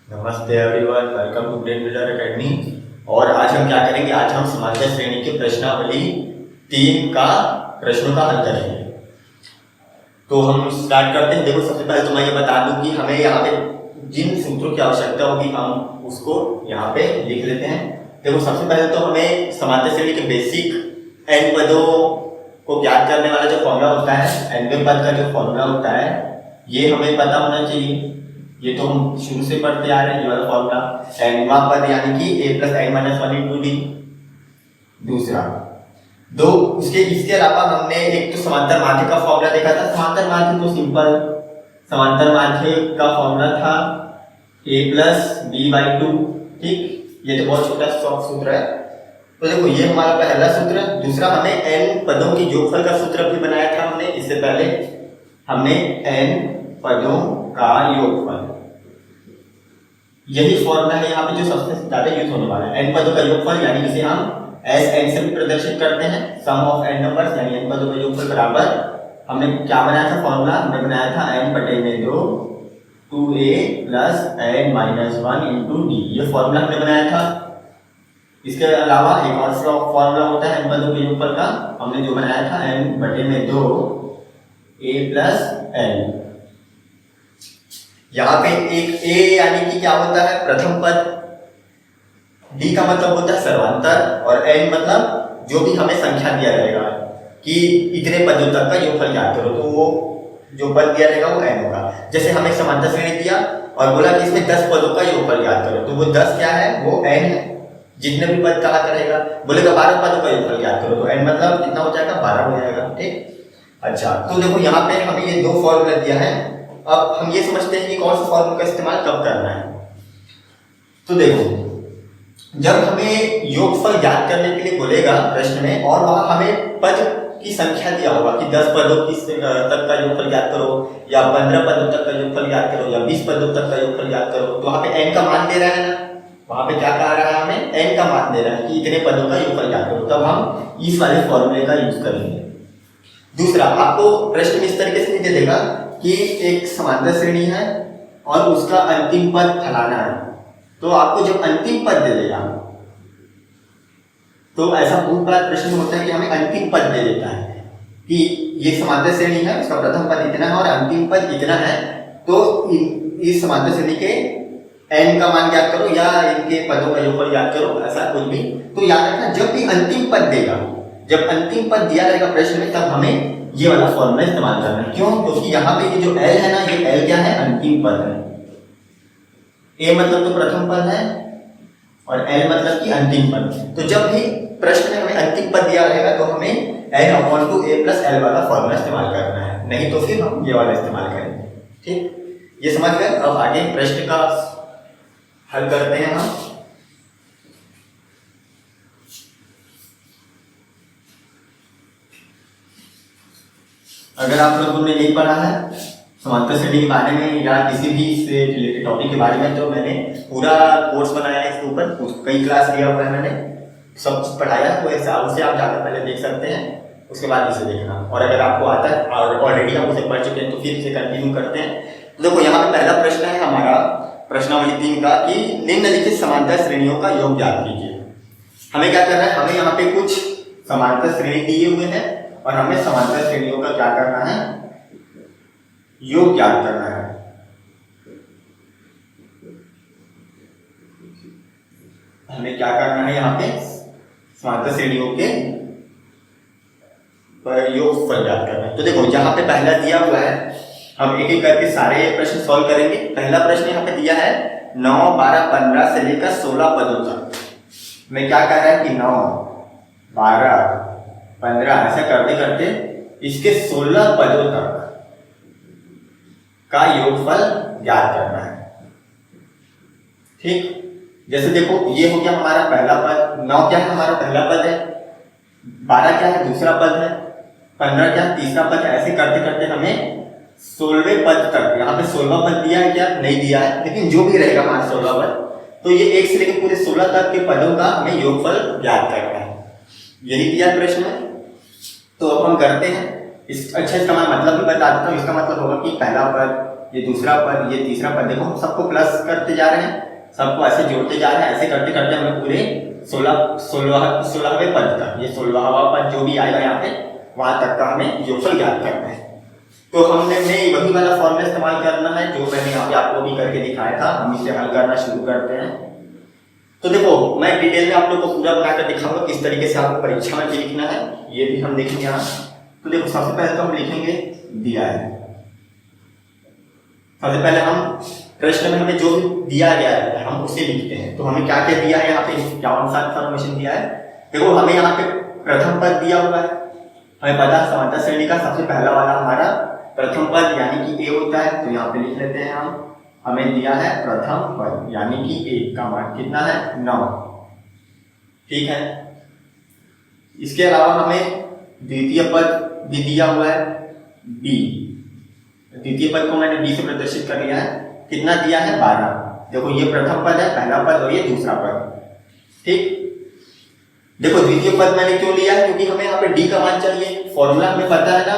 नमस्ते everyone, welcome to great builder academy. और आज हम क्या करेंगे? आज हम समांतर श्रेणी की प्रश्नावली 3 का प्रश्नों का हल करेंगे। तो हम स्टार्ट करते हैं। देखो, सबसे पहले तो मैं ये बता दूं कि हमें यहाँ पे जिन सूत्रों की आवश्यकता होगी हम उसको यहाँ पे लिख लेते हैं। देखो, सबसे पहले तो हमें समांतर श्रेणी के बेसिक n पदों को ज्ञात करने वाला जो फॉर्मूला होता है, nवें पद का जो फॉर्मूला होता है, ये हमें पता होना चाहिए। ये तो हम शुरू से पढ़ते आ रहे हैं, ये वाला फॉर्मूला। nवां पद यानी कि a + n - 1 × d। दूसरा दो इसके अलावा हमने एक तो समांतर माध्य का फॉर्मूला देखा था। समांतर माध्य तो सिंपल, समांतर माध्य का फॉर्मूला था a + b/2। ठीक, ये तो बहुत छोटा सूत्र है। तो देखो, ये हमारा पहला सूत्र है। दूसरा, हमें n पदों की योगफल का सूत्र भी बनाया था हमने इससे पहले। हमने n पदों का योगफल, यही फॉर्मूला है यहाँ पे जो सबसे ज्यादा यूज होने वाला है। n पदों का योगफल यानी इसे हम Sn से भी प्रदर्शित करते हैं, सम ऑफ n नंबर्स यानी n पदों का योगफल बराबर। हमने क्या बनाया था फॉर्मूला? हमने बनाया था n/2 2a + n - 1 × d। ये फॉर्मूला हमने बनाया था। इसके अलावा एक और फॉर्मूला होता है n पदों के योगफल का, हमने जो बनाया था n/2 a + n। यहाँ पे एक a यानी कि क्या होता है? प्रथम पद। d का मतलब होता है सर्वांतर, और n मतलब जो भी हमें संख्या दिया रहेगा कि इतने पदों तक का योगफल ज्ञात करो, तो वो जो पद दिया रहेगा वो n होगा। जैसे हमें समांतर श्रेणी दिया और बोला कि इसमें 10 पदों का योगफल ज्ञात करो, तो वो 10 क्या है? वो n है। जितने भी पद कहा करेगा, बोलेगा 12 पदों का योगफल ज्ञात करो, तो n मतलब कितना हो जाएगा? 12 हो जाएगा। ठीक, अच्छा। तो देखो, यहाँ पे हमें ये दो फॉर्मूला दिया है। अब हम ये समझते हैं कि कौन सा फॉर्मूला का इस्तेमाल कब करना है। तो देखो, जब हमें योगफल ज्ञात करने के लिए बोलेगा प्रश्न में, और वहां हमें पद की संख्या दिया होगा कि 10 पदों की तक का योगफल ज्ञात करो, या 15 पदों तक का योगफल ज्ञात करो, या 20 पदों तक का योगफल ज्ञात करो, तो वहां पे n का मान दे रहा है ना। वहां पे क्या कह रहा है? हमें n का मान दे रहा है कि इतने पदों का योगफल ज्ञात करो, तब हम इस वाले फॉर्मूले का यूज करेंगे। दूसरा, आपको प्रश्न में इस तरीके से नहीं दे देगा कि एक समांतर श्रेणी है और उसका अंतिम पद फलाना है, तो आपको जब अंतिम पद दे देगा, तो ऐसा बहुत बार प्रश्न होता है कि हमें अंतिम पद दे देता है कि ये समांतर श्रेणी है, उसका प्रथम पद इतना है और अंतिम पद इतना है, तो इस समांतर श्रेणी के n का मान ज्ञात करो या इनके पदों का योगफल ज्ञात करो, ऐसा कुछ भी। तो याद रखना, जब भी अंतिम पद देगा, जब अंतिम पद दिया रहेगा प्रश्न में, तब हमें ये वाला फॉर्मूला इस्तेमाल करना है। क्यों? क्योंकि यहाँ पे ये जो l है ना, ये l क्या है? अंतिम पद है। a मतलब तो प्रथम पद है और l मतलब कि अंतिम पद। तो जब भी प्रश्न में हमें अंतिम पद दिया रहेगा, तो हमें n/2a + l वाला फॉर्मूला इस्तेमाल करना है, नहीं तो फिर हम ये वाला इस्तेमाल करेंगे। ठीक, ये समझ गए। अब आगे प्रश्न का हल करते हैं हम। अगर आप लोगों ने नहीं पढ़ा है समांतर श्रेणी के बारे में या किसी भी से रिलेटेड टॉपिक के बारे में, तो मैंने पूरा कोर्स बनाया है इसके ऊपर, कई क्लास लिया हुआ है मैंने, सब कुछ पढ़ाया। तो ऐसे उसे आप जाकर पहले देख सकते हैं, उसके बाद इसे देखना। और अगर आपको आता है और ऑलरेडी आप उसे पढ़ चुके हैं, तो फिर इसे कंटिन्यू करते हैं। तो देखो, यहाँ पे पहला प्रश्न है हमारा प्रश्नावली 3 का कि निम्नलिखित समांतर श्रेणियों का योग ज्ञात कीजिए। हमें क्या करना है? हमें यहाँ पे कुछ समांतर श्रेणी दिए हुए हैं और हमें समांतर श्रेणियों का क्या करना है? योग ज्ञात करना है। हमें क्या करना है? यहाँ पे समांतर श्रेणियों के योगफल ज्ञात करना है। तो देखो, जहां पे पहला दिया हुआ है, हम एक एक करके सारे प्रश्न सॉल्व करेंगे। पहला प्रश्न यहाँ पे दिया है 9, 12, 15 से लेकर 16 पदों तक। मैं क्या कह रहा है कि 9, 12, 15 ऐसा करते करते इसके 16 पदों तक का योगफल ज्ञात करना है। ठीक, जैसे देखो, ये हो गया हमारा पहला पद। 9 क्या है? हमारा पहला पद है। 12 क्या है? दूसरा पद है। 15 क्या है? तीसरा पद है। ऐसे करते करते हमें 16वें पद तक, यहाँ पे 16वां पद दिया है क्या? नहीं दिया है, लेकिन जो भी रहेगा हमारा 16वां पद, तो ये 1 से लेकर पूरे 16 तक के पदों का हमें योगफल ज्ञात करना है। यही दिया प्रश्न में। तो अब हम करते हैं। इसका मैं मतलब भी बता देता हूँ। इसका मतलब होगा कि पहला पद, ये दूसरा पद, ये तीसरा पद, देखो हम सबको प्लस करते जा रहे हैं, सबको ऐसे जोड़ते जा रहे हैं, ऐसे करते करते हमें पूरे 16वें पद तक, ये 16वां पद जो भी आएगा यहाँ पे वहां तक का हमें योगफल ज्ञात करना है। तो हमने वही वाला फॉर्मूला इस्तेमाल करना है जो मैंने यहाँ पे आपको भी करके दिखाया था। हम इसे हल करना शुरू करते हैं। तो देखो मैं डिटेल में आप लोग को पूरा बनाकर दिखाऊंगा किस तरीके से आपको परीक्षा में भी लिखना है, ये भी हम देखेंगे यहाँ। तो देखो सबसे पहले तो हम लिखेंगे दिया है। सबसे पहले हम प्रश्न में हमें जो भी दिया गया है हम उसे लिखते हैं। तो हमें क्या क्या दिया है यहाँ पे, कौन सा इन्फॉर्मेशन दिया है। देखो हमें यहाँ पे प्रथम पद दिया हुआ है, हमें पता है समांतर श्रेणी का सबसे पहला वाला हमारा प्रथम पद यानी कि ए होता है। तो यहाँ पे लिख लेते हैं हम, हमें दिया है प्रथम पद यानी कि ए का मान कितना है 9, ठीक है। इसके अलावा हमें द्वितीय पद भी दिया हुआ है बी। द्वितीय पद को मैंने बी से प्रदर्शित कर लिया है, कितना दिया है 12। देखो ये प्रथम पद है, पहला पद और ये दूसरा पद, ठीक। देखो द्वितीय पद मैंने क्यों लिया है, क्योंकि हमें यहाँ पे डी का मान चाहिए। फॉर्मूला हमें पता है ना,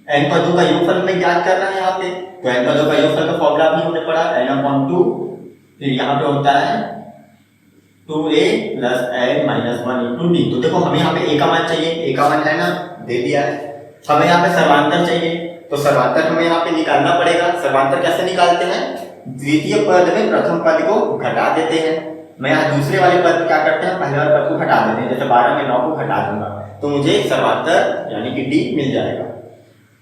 n पदों का योगफल हमें ज्ञात करना है यहाँ पे। तो n पदों का योगफल का फॉर्मूला भी हमने पढ़ा n/2, फिर यहाँ पे होता है 2a + n - 1 × d। तो देखो हमें यहाँ पे a का मान चाहिए, a का मान है ना, दे दिया है। हमें यहाँ पे सर्वांतर चाहिए, तो सर्वांतर हमें यहाँ पे निकालना पड़ेगा। सर्वांतर कैसे निकालते हैं, द्वितीय पद में प्रथम पद को घटा देते हैं। मैं यहाँ दूसरे वाले पद क्या करते हैं, पहले वाले पद को घटा देते हैं। जैसे 12 में 9 को घटा दूंगा तो मुझे सर्वांतर यानी कि d मिल जाएगा।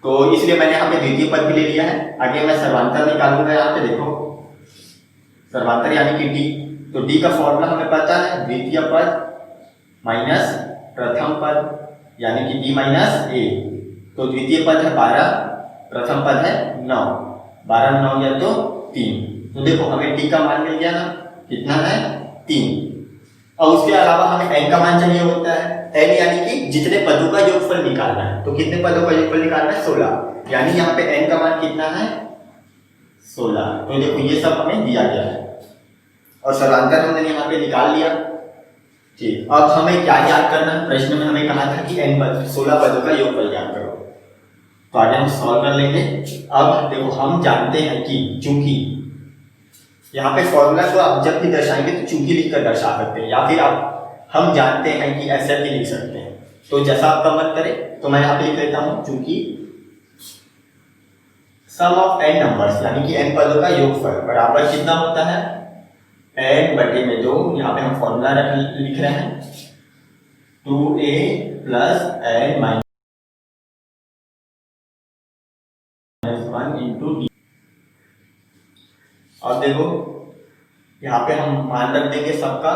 तो इसलिए मैंने यहाँ पे द्वितीय पद भी ले लिया है। आगे मैं सर्वांतर निकालूंगा, यहाँ पे देखो सर्वांतर यानी कि d। तो d का फॉर्मूला हमें पता है, द्वितीय पद माइनस प्रथम पद यानी कि d - a। तो द्वितीय पद है 12, प्रथम पद है 9, 12 9 या तो 3। तो देखो हमें d का मान मिल गया ना, कितना है 3। और उसके अलावा हमें n का मान चाहिए होता है, n यानी कि जितने पदों का योगफल निकालना है। तो कितने पदों का योगफल निकालना है 16, यानी यहाँ पे n का मान कितना है 16। तो देखो ये सब हमें दिया गया है और सर्वांतर हमने यहाँ पे निकाल लिया, ठीक। अब हमें क्या याद करना है, प्रश्न में हमें कहा था कि n पद 16 पदों का योगफल ज्ञात करो। तो आगे हम सॉल्व कर लेंगे। अब देखो हम जानते हैं कि चूंकि यहाँ पे फॉर्मूला को आप जब भी दर्शाएंगे तो चूंकि लिखकर दर्शा सकते हैं, या फिर आप हम जानते हैं कि ऐसे भी लिख सकते हैं। तो जैसा आपका मन करे, तो मैं यहाँ पे लिख लेता हूँ चूंकि सम ऑफ n नंबर्स यानी कि n पदों का योगफल बराबर कितना होता है n/2। यहाँ पे हम फॉर्मूला लिख रहे हैं 2a + n - 1 × d। और देखो यहाँ पे हम मान रख देंगे सबका।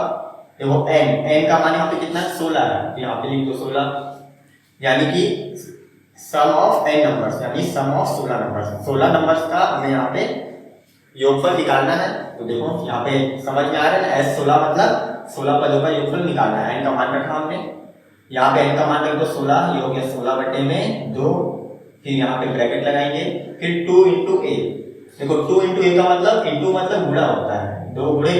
देखो n का मान यहाँ पे कितना 16 है, यहाँ पे लिख दो 16, यानी कि सम ऑफ n नंबर्स यानी सम ऑफ 16 नंबर्स। 16 नंबर्स का हमें यहाँ पे योगफल निकालना है। तो देखो यहाँ पे समझ में आ रहा है ना, S16 मतलब 16 पदों का योगफल निकालना है। n का मान रखा हमने, यहाँ पे n का मान रख दो 16, ये हो गया 16/2। फिर यहाँ पे ब्रैकेट लगाएंगे, फिर 2 × a। देखो 2 × a का मतलब, इंटू मतलब गुणा होता है, 2 × a।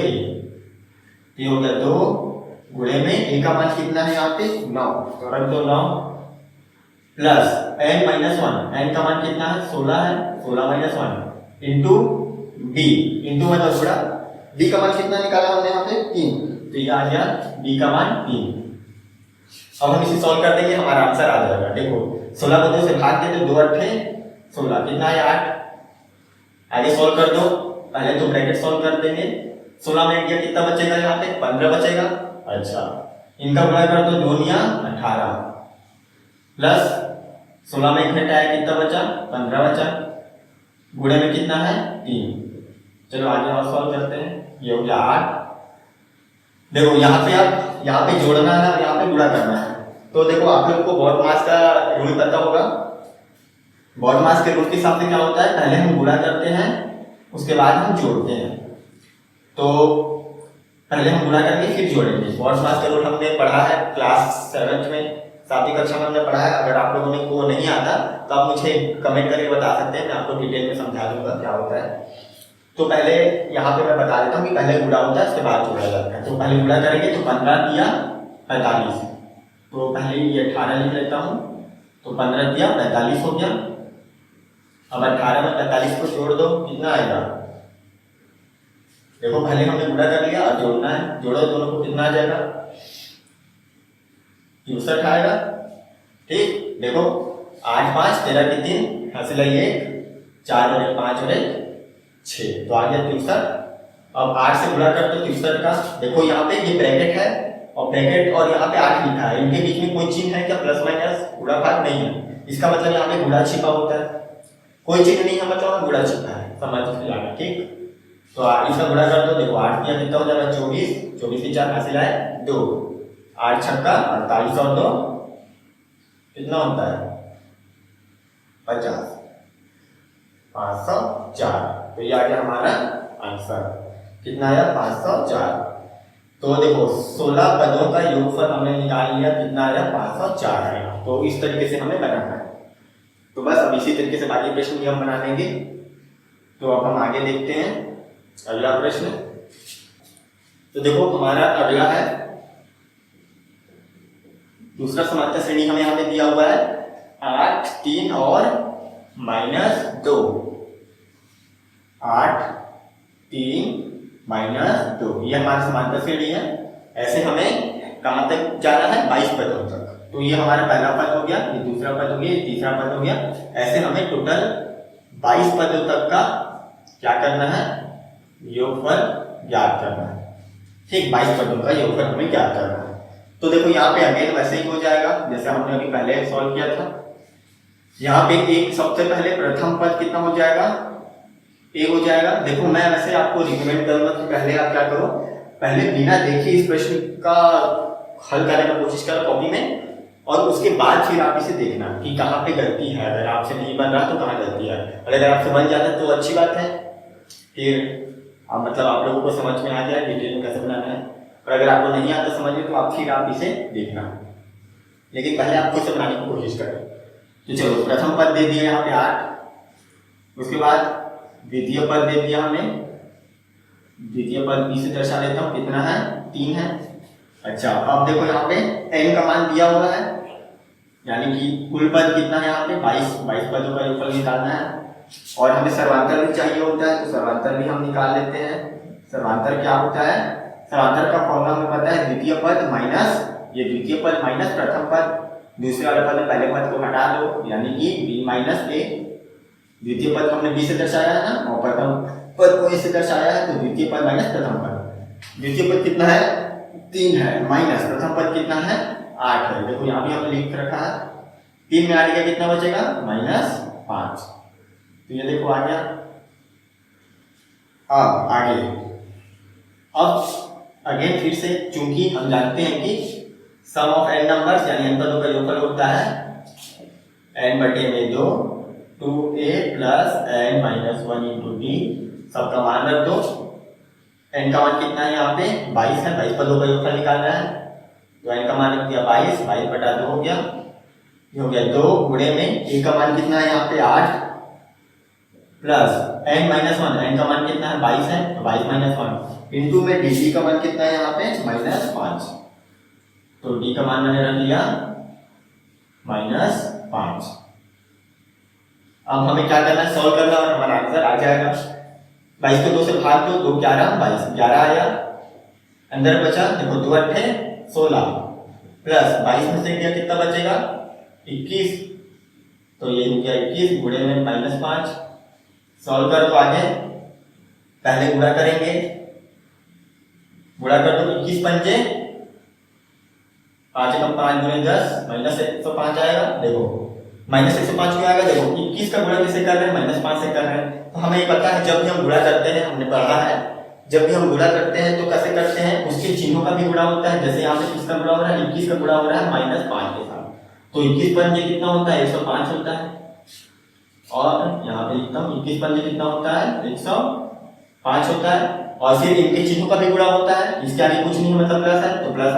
ये हो गया 2 गुणे में a का मान कितना है यहाँ पे 9, तो रख दो 9 प्लस n - 1। n का मान कितना है 16 है, 16 - 1 इंटू d, इंटू मतलब गुणा। d का मान कितना निकाला हमने यहाँ पे 3, तो ये आ गया d का मान 3। अब हम इसे सॉल्व कर देंगे, हमारा आंसर आ जाएगा। देखो 16 को 2 से भाग देते, 2 × 8 16, कितना है 8। आगे सॉल्व कर दो, पहले तो ब्रैकेट सॉल्व कर देंगे। 16 में इंडिया कितना बचेगा, यहाँ पे 15 बचेगा। अच्छा इनका गुणा कर दो, 2 × 18 प्लस 16 में घटाया कितना बचा 15 बचा, गुणे में कितना है 3। चलो आगे और सॉल्व करते हैं। ये हो गया 8। देखो यहाँ पे आप यहाँ पे जोड़ना है, यहाँ पे गुणा करना है। तो देखो आप लोग को बॉड मास का रूल पता होगा। बॉड मास के रूल के हिसाब से क्या होता है, पहले हम गुणा करते हैं उसके बाद हम जोड़ते हैं। तो पहले हम गुणा करके फिर जोड़ेंगे। बॉड मास का रूल हमने पढ़ा है क्लास 7th में, 7वीं कक्षा में हमने पढ़ा है। अगर आप लोगों को नहीं आता तो आप मुझे कमेंट करके बता सकते हैं, मैं आपको डिटेल में समझा दूंगा क्या होता है। तो पहले यहाँ पे मैं बता देता हूँ कि पहले गुणा होता है उसके बाद जोड़ा जाता है। तो पहले गुणा करेंगे तो 15 दिया 45, तो पहले ये 18 लिख लेता हूँ, तो 15 दिया 45 हो गया। अब 18 में 45 को जोड़ दो, कितना आएगा? देखो पहले हमने गुणा कर लिया, अब जोड़ना है, जोड़ो दोनों को, कितना आ जाएगा? 64 आएगा। ठीक, देखो 8 5 13 की 3 हासिल है 1, 4 और 1 5 और 1 6, तो आ गया 63। अब 8 से गुणा कर दो 63 का। देखो यहाँ पे ये ब्रैकेट है और ब्रैकेट और यहाँ पे 8 लिखा है, इनके बीच में कोई चिन्ह है क्या? प्लस माइनस गुणा भाग नहीं है, इसका मतलब यहाँ पे गुणा छिपा होता है। कोई चिन्ह नहीं है मतलब गुणा छिपा है, समझ जाना। ठीक, तो इसका गुणा कर दो। देखो 8 किया कितना हो जाएगा? 24, 24 की 4 हासिल है 2, 8 छक्का 48 और 2 कितना होता है? 50, 504। तो ये आ गया हमारा आंसर, कितना आया? 504। तो देखो 16 पदों का योगफल हमने निकाल लिया, कितना आया? 504 आएगा। तो इस तरीके से हमें बनाना है। तो बस अब इसी तरीके से बाकी प्रश्न भी हम बना लेंगे। तो अब हम आगे देखते हैं अगला प्रश्न। तो देखो हमारा अगला है दूसरा समांतर श्रेणी, हमें यहाँ पे दिया हुआ है 8 3 और -2, 8 3 -2, ये हमारा समांतर श्रेणी है। ऐसे हमें कहाँ तक जाना है? 22 पदों तक। तो ये हमारा पहला पद हो गया, ये दूसरा पद हो गया, ये तीसरा पद हो गया। ऐसे हमें टोटल 22 पदों तक का क्या करना है? योगफल ज्ञात करना है। ठीक, 22 पदों का योगफल हमें ज्ञात करना है। तो देखो यहाँ पे अगेन वैसे ही हो जाएगा जैसे हमने अभी पहले सॉल्व किया था। यहाँ पे एक सबसे पहले प्रथम पद कितना हो जाएगा? ए हो जाएगा। देखो मैं वैसे आपको रिकमेंड करूंगा कि पहले आप क्या करो, पहले बिना देखे इस प्रश्न का हल करने की कोशिश करो कॉपी में, और उसके बाद फिर आप इसे देखना कि कहाँ पे गलती है। अगर आपसे नहीं बन रहा तो कहाँ गलती है, और अगर आपसे बन जाता है तो अच्छी बात है। फिर मतलब आप लोगों को समझ में आ गया डिटेल में कैसे बनाना है। और अगर आपको नहीं आता समझ में तो आप फिर आप इसे देखना, लेकिन पहले आप खुद से बनाने की कोशिश करें। तो चलो प्रथम पद दे दिया यहाँ पे 8, उसके बाद द्वितीय पद दे दिया हमें, द्वितीय पद बी से दर्शा देता हूँ, कितना है? 3 है। अच्छा अब देखो यहाँ पे n का मान दिया हुआ है, यानी कि कुल पद कितना है यहाँ पे? 22 पदों का योगफल निकालना है। और हमें सर्वांतर भी चाहिए होता है, तो सर्वांतर भी हम निकाल लेते हैं। सर्वांतर क्या होता है? सर्वांतर का फॉर्मूला हमें पता है, द्वितीय पद माइनस ये द्वितीय पद माइनस प्रथम पद, दूसरे वाले पद में पहले पद को हटा दो, यानी कि b माइनस a। द्वितीय पद हमने b से दर्शाया है ना, और प्रथम पद को a से दर्शाया है, तो द्वितीय पद माइनस प्रथम पद। द्वितीय पद कितना है? 3 है, माइनस प्रथम पद कितना है? 8 है। देखो यहाँ भी हमने लिख रखा है, 3 में 8 का कितना बचेगा? -5। तो ये देखो आ गया। अब आगे, अब अगेन फिर से, चूंकि हम जानते हैं कि सम ऑफ n नंबर्स यानी n पदों का योगफल होता है n/2 2a plus n - 1 into d, सबका मान रख दो। n का मान कितना है यहाँ पे? 22 है, 22 पदों का योगफल निकालना है, तो n का मान रख दिया 22, 22/2 हो गया। ये हो गया 2 गुणे में a का मान कितना है यहाँ पे? 8 प्लस n - 1, n का मान कितना है? 22 है, तो 22 - 1 इंटू में डी का मान कितना है यहाँ पे? -5, तो d का मान मैंने रख लिया -5। अब हमें क्या करना है? सॉल्व करना, और हमारा आंसर आ जाएगा। 22 को 2 से भाग दो, 2 11 22, 11 आया। अंदर बचा देखो 2 8 16 प्लस 22 में से क्या कितना बचेगा? 21, तो ये हो गया 21 गुणे में -5। सॉल्व कर दो आगे, पहले गुणा करेंगे, गुणा कर दो 21 पंजे 5 कम 5 गुणे 10 -105 आएगा। देखो -105 क्यों आएगा? देखो 21 का गुणा किससे कर रहे हैं? -5 से कर रहे हैं। तो हमें ये पता है जब भी हम गुणा करते हैं, हमने पढ़ा है, जब भी हम गुणा करते हैं तो कैसे करते हैं? उसके चिन्हों का भी गुणा होता है। जैसे यहाँ पे किसका गुणा हो रहा है? 21 का गुणा हो रहा है -5 के साथ, तो 21 पंजे कितना होता है? 105 होता है। और यहाँ पे लिखता हूँ 21 पंजे कितना होता है? 105 होता है। और फिर इनके चिन्हों का भी गुणा होता है, इसके आगे कुछ नहीं मतलब प्लस है, तो प्लस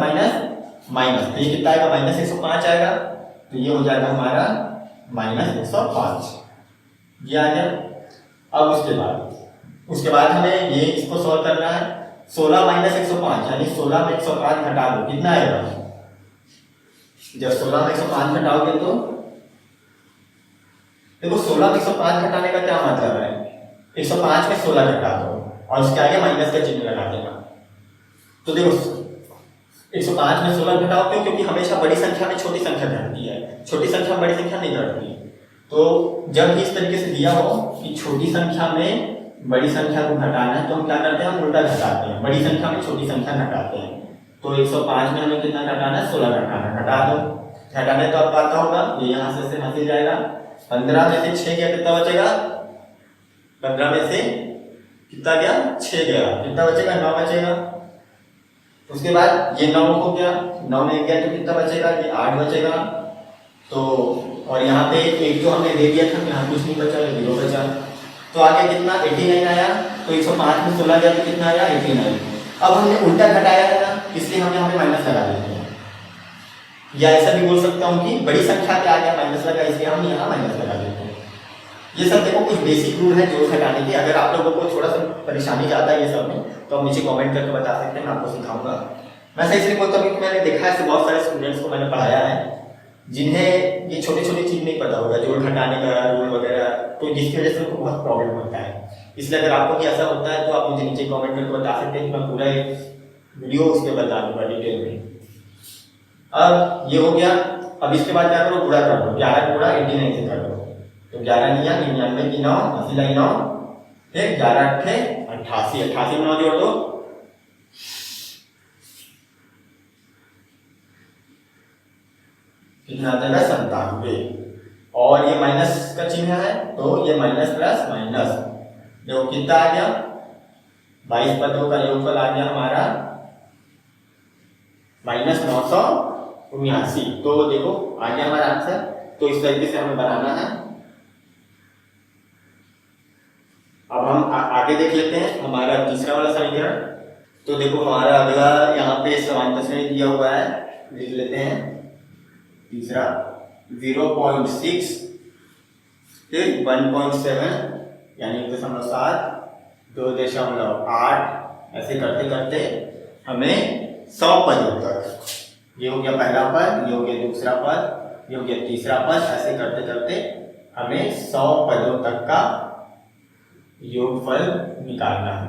माइनस, तो ये कितना आएगा? -105 आएगा। तो ये हो जाएगा हमारा -105, ये आ गया। अब उसके बाद हमें ये इसको सॉल्व करना है। 16 - 105 यानी 16 में 105 घटा दो, कितना आएगा? जब 16 में 105 घटाओगे तो देखो 16 में 105 घटाने का क्या मतलब है, 105 में 16 घटा दो और उसके आगे माइनस का चिन्ह लगा देना। तो देखो 105 में 16 घटाओ, क्यों? क्योंकि हमेशा बड़ी संख्या में छोटी संख्या घटती है, छोटी संख्या में बड़ी संख्या नहीं घटती। तो जब भी इस तरीके से दिया हो कि छोटी संख्या में बड़ी संख्या को घटाना है तो हम क्या करते हैं, हम उल्टा घटाते हैं, बड़ी संख्या में छोटी संख्या घटाते हैं। तो 105 में हमें कितना घटाना है, 16 घटाना, घटा दो। घटाने तो आपको आता होगा, ये यहाँ से हंसी जाएगा, 15 में से 6 गया, कितना बचेगा, 15 में से कितना गया, 6 गया, कितना बचेगा, 9 बचेगा। उसके बाद ये 9 हो गया, 9 में गया तो कितना बचेगा, ये 8 बचेगा। तो और यहाँ पे एक तो हमने दे दिया था, यहाँ कुछ नहीं बचा, 0 बचा। तो आगे कितना, 89 आया। तो 105 में 16 गया तो कितना आया, 89। अब हमने उल्टा घटाया है ना, इसलिए हम यहाँ पे माइनस लगा देते हैं, या ऐसा भी बोल सकता हूँ कि बड़ी संख्या के आगे माइनस लगा, इसलिए हम यहाँ माइनस लगा देते हैं। ये सब देखो कुछ बेसिक रूल है जोड़ घटाने के। अगर आप लोगों को थोड़ा सा परेशानी जाता है ये सब में, तो आप नीचे कमेंट करके बता सकते हैं, मैं आपको सिखाऊंगा। मैं सही इसलिए बोलता हूँ कि मैंने देखा है बहुत सारे स्टूडेंट्स को मैंने पढ़ाया है जिन्हें ये छोटी छोटी चीज नहीं पता होगा, जोड़ घटाने का रूल वगैरह, तो जिसकी वजह से उनको बहुत प्रॉब्लम होता है। इसलिए अगर आपको भी ऐसा होता है तो आप मुझे नीचे कमेंट करके बता सकते हैं कि मैं पूरा वीडियो उस पर बता दूंगा डिटेल में। अब ये हो गया। अब इसके बाद क्या करो, गुणा कर दो, 11 गुणा 89 से कर दो। तो 11 निया 99 की 9, 80 लाई 9, फिर 11 अट्ठे 88, 88 में 9 जोड़ दो, कितना आ जाएगा, 97। और ये माइनस का चिन्ह है तो ये माइनस प्लस माइनस, देखो कितना आ गया, 22 पदों का योगफल आ गया हमारा -979। तो देखो आ गया हमारा आंसर। तो इस तरीके से हमें बनाना है। अब हम आगे देख लेते हैं हमारा तीसरा वाला समीकरण। तो देखो हमारा अगला यहाँ पे समांतर श्रेणी दिया हुआ है, लिख लेते हैं। तीसरा 0.6 फिर 1.7 यानी 1.7, 2.8, ऐसे करते करते हमें 100 पदों तक, ये हो गया पहला पद, ये हो गया दूसरा पद, ये हो गया तीसरा पद, ऐसे करते करते हमें 100 पदों तक का योगफल निकालना है।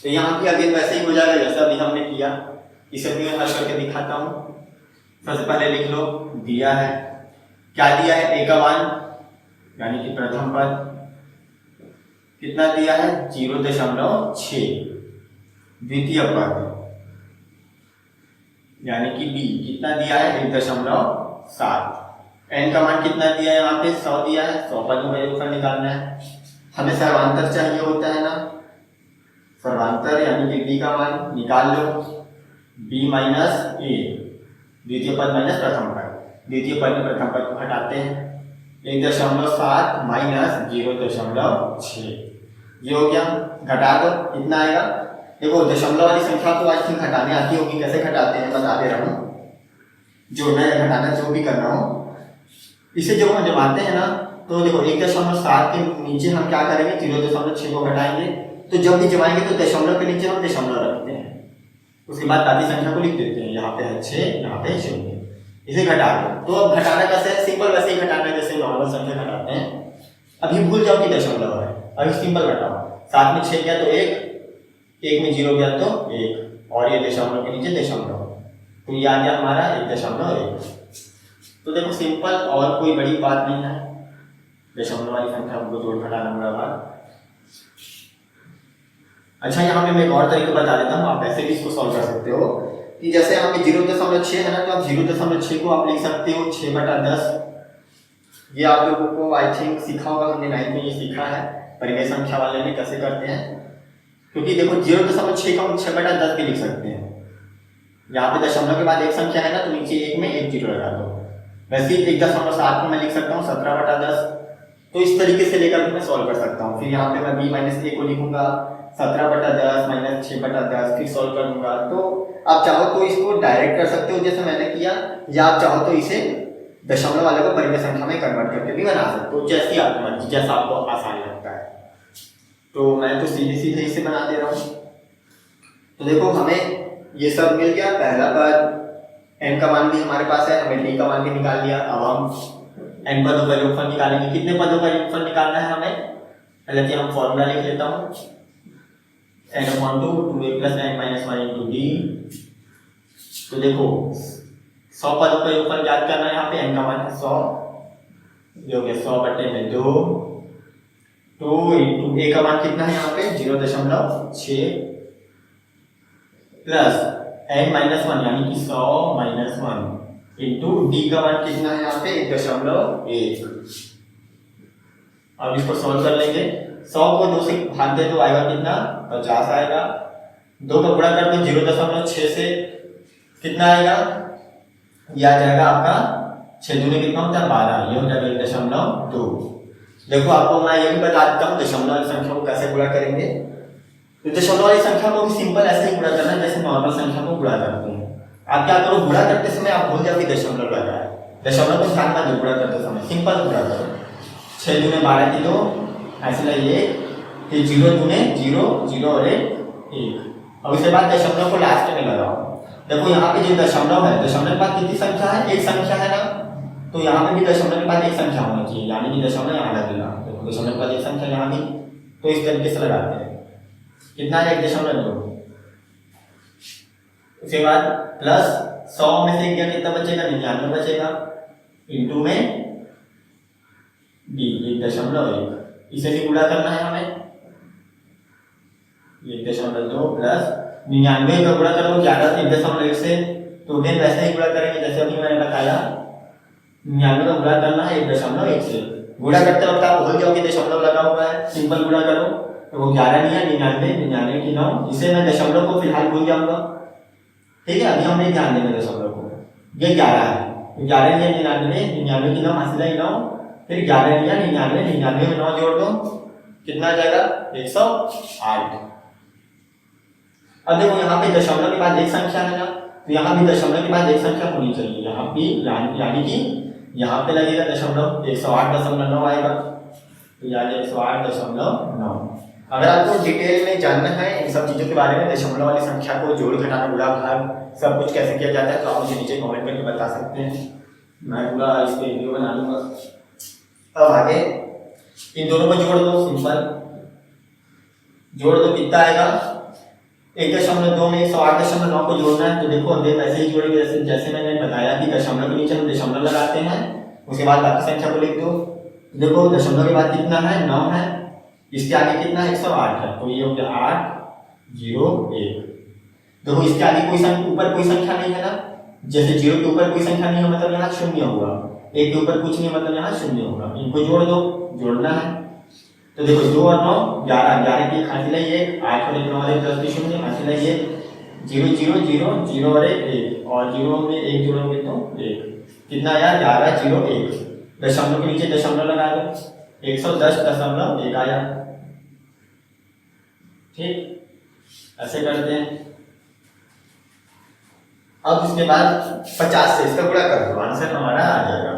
तो यहाँ भी अगेन वैसे ही हो जाएगा जैसा अभी हमने किया। इसे भी मैं हल करके दिखाता हूँ। सबसे पहले लिख लो, दिया है क्या, दिया है a का मान यानी कि प्रथम पद, कितना दिया है 0.6, द्वितीय पद यानी कि b कितना दिया है 1.7, n का मान कितना दिया है यहाँ पे 100 दिया है, 100 पदों का योगफल निकालना है। हमें सर्वांतर चाहिए होता है ना, सर्वांतर यानी कि b का मान निकाल लो, b माइनस a, द्वितीय पद माइनस प्रथम पद, द्वितीय पद में प्रथम पद को हटाते हैं, 1.7 माइनस 0.6, ये हो गया। घटा दो, कितना आएगा, देखो दशमलव वाली संख्या को आई थिंक घटाने आती होगी, कैसे घटाते हैं बता दे रहा हूँ। जोड़ना या घटाना जो भी करना हो, इसे जब हम जमाते हैं ना तो देखो 1.7 के नीचे हम क्या करेंगे, 0.6 को घटाएंगे। तो जब भी जमाएंगे तो दशमलव के नीचे हम दशमलव रखते हैं, उसके बाद बाकी संख्या को लिख देते हैं, यहाँ पे है 6, यहाँ पे 0, इसे घटा दो। तो अब घटाना कैसे है, सिंपल वैसे ही घटाना है जैसे नॉर्मल संख्या घटाते हैं। अभी भूल जाओ कि दशमलव है, अभी सिंपल घटाओ, 7 में 6 गया तो 1, 1 में 0 गया तो 1, और ये दशमलव के नीचे दशमलव, तो ये आ गया हमारा 1.1। तो देखो सिंपल, और कोई बड़ी बात नहीं है, दशमलव वाली संख्या को जोड़ घटाना बड़ा बात। अच्छा यहाँ पे मैं एक और तरीका बता देता हूँ, आप ऐसे भी इसको सॉल्व कर सकते हो कि जैसे यहाँ पे 0.6 है ना, तो आप 0.6 को आप लिख सकते हो 6/10। ये आप लोगों को आई थिंक सीखा होगा, हमने 9th में ये सीखा है परिमेय संख्या वाले में कैसे करते हैं। क्योंकि देखो 0.6 को हम 6/10 भी लिख सकते हैं। यहाँ पे दशमलव के बाद एक संख्या है ना, तो नीचे 1 में 1 0 लगा दो। वैसे ही 1.7 को मैं लिख सकता हूँ 17/10। तो इस तरीके से लेकर भी मैं सॉल्व कर सकता हूँ। फिर यहाँ पे मैं b माइनस a को लिखूंगा 17/10 माइनस 6/10, फिर सॉल्व करूंगा। तो आप चाहो तो इसको डायरेक्ट कर सकते हो जैसे मैंने किया, या आप चाहो तो इसे दशमलव वाले को परिमेय संख्या में कन्वर्ट करके भी बना सकते हो, जैसी आपकी मर्जी, जैसा आपको आसान लगता है। तो मैं तो सीधे सीधे इसे बना दे रहा हूँ। तो देखो हमें ये सब मिल गया, पहला पद, n का मान भी हमारे पास है, हमें d का मान भी निकाल लिया। अब हम n पदों का योगफल निकालेंगे। कितने पदों का योगफल निकालना है हमें? पहले कि हम फॉर्मूला लिख लेता हूँ, n/2 2a + n - 1 × d। तो देखो 100 पदों का योगफल ज्ञात करना है। यहाँ पे n का मान है 100, जो कि 100/2, 2 × a का मान कितना है यहाँ पे 0.6 प्लस n - 1 यानी कि 100 - 1 इंटू d का मान कितना है यहाँ पे 1.1। अब इसको सॉल्व कर लेंगे। 100 को 2 से भाग दे तो आएगा कितना 50 आएगा। 2 का गुणा कर दो 0.6 से कितना आएगा, यह आ जाएगा आपका 6 दूनी कितना होता है 12, ये हो जाएगा 1.2। देखो आपको मैं ये भी बता देता हूँ दशमलव वाली संख्या को कैसे गुणा करेंगे। तो दशमलव वाली संख्या को भी सिंपल ऐसे ही गुणा करना है जैसे नॉर्मल संख्या को गुणा करते हैं। आप क्या करो, गुणा करते समय आप भूल जाओ कि दशमलव लगा है, दशमलव को ध्यान में दो। गुणा करते समय सिंपल गुणा करो, 6 दूने 12 की 2 ऐसे लाइए, फिर 0 दूने 0 0 और 1। अब उसके बाद दशमलव को लास्ट में लगाओ। देखो यहाँ पे जो दशमलव है, दशमलव के बाद कितनी संख्या है, एक संख्या है ना, तो यहाँ पे भी दशमलव के बाद एक संख्या होनी चाहिए, यानी कि दशमलव यहाँ लगेगा। देखो दशमलव के बाद एक संख्या यहाँ भी, तो इस तरीके से लगाते हैं। कितना है 1.2। उसके बाद प्लस 100 में से गया कितना बचेगा 99 बचेगा, इंटू में डी 1.1। इसे भी गुणा करना है हमें, 1.2 प्लस 99 का गुणा करो 11 से 1 से, तो देन वैसे ही गुणा करेंगे जैसे अभी मैंने बताया। 99 का गुणा करना है 1.1 से। गुणा करते वक्त आप भूल जाओगे दशमलव लगा हुआ है, सिंपल गुणा करो तो वो 11 नहीं है 99, 99 की 9। इसे मैं दशमलव को फिलहाल भूल जाऊंगा, ठीक है, अभी हम नहीं ध्यान देंगे दशमलव को। ये 11 है, 11 लिया 99, 99 की 9 हासिल है 9, फिर 11 लिया 99, 99 में 9 जोड़ दो कितना आ जाएगा 108। अब देखो यहाँ पे दशमलव के बाद एक संख्या है ना, तो यहाँ भी दशमलव के बाद एक संख्या होनी चाहिए। यहाँ भी यानी कि यहाँ पे लगेगा दशमलव, 108.9 आएगा, तो यानी 108.9। अगर आपको डिटेल में जानना है इन सब चीज़ों के बारे में, दशमलव वाली संख्या को जोड़ घटाना गुणा भाग सब कुछ कैसे किया जाता है, तो आप मुझे नीचे कमेंट करके बता सकते हैं, मैं पूरा इस पे वीडियो बना दूंगा। अब आगे इन दोनों को जोड़ दो, सिंपल जोड़ दो, कितना आएगा 1.2 में 108.9 को जोड़ना है। तो देखो हम वैसे ही जोड़ेंगे जैसे मैंने बताया कि दशमलव के नीचे हम दशमलव लगाते हैं, उसके बाद बाकी संख्या को लिख दो। देखो दशमलव के बाद कितना है 9 है, इसके आगे कितना है 108 है, तो ये हो गया 801। देखो इसके आगे कोई संख्या, ऊपर कोई संख्या नहीं है ना, जैसे 0 के ऊपर कोई संख्या नहीं है मतलब यहाँ 0 होगा, 1 के ऊपर कुछ नहीं मतलब यहाँ 0 होगा। इनको जोड़ दो, जोड़ना है तो देखो 2 और 9 11, 11 की हासिल है 1, 8 और 1 9 और 1 10 0 हासिल है ये 0 0 0 0 और 1 और 0 में 1 जोड़ोगे तो 1, कितना आया 1101। दशमलव के नीचे दशमलव लगा दो, 110.1 आया। ठीक, ऐसे करते हैं। अब इसके बाद 50 से इसका गुणा कर दो, आंसर हमारा आ जाएगा।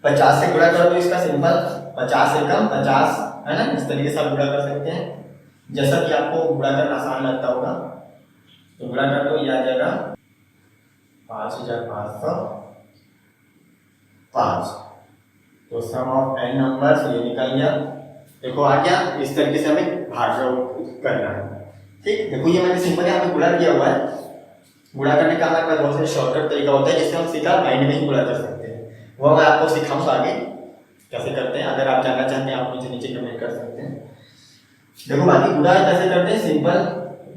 50 से गुणा कर दो इसका, सिंपल 50 से कम 50 है ना, इस तरीके से आप गुणा कर सकते हैं, जैसा कि आपको गुणा करना आसान लगता होगा। तो गुणा कर दो, ये आ जाएगा 5505। तो सम ऑफ n नंबर्स ये निकल गया, देखो आ गया। इस तरीके से हमें भाग करना है। ठीक, देखो ये मैंने सिंपल यहाँ पे गुणा किया हुआ है। गुणा करने का हमारे पास बहुत सारे शॉर्टकट तरीका होता है जिससे हम सीधा माइंड में ही गुणा कर सकते हैं, वो मैं आपको सिखाऊंगा आगे कैसे करते हैं। अगर आप जानना चाहते हैं आप मुझे नीचे कमेंट कर सकते हैं। देखो बाकी गुणा कैसे करते हैं, सिंपल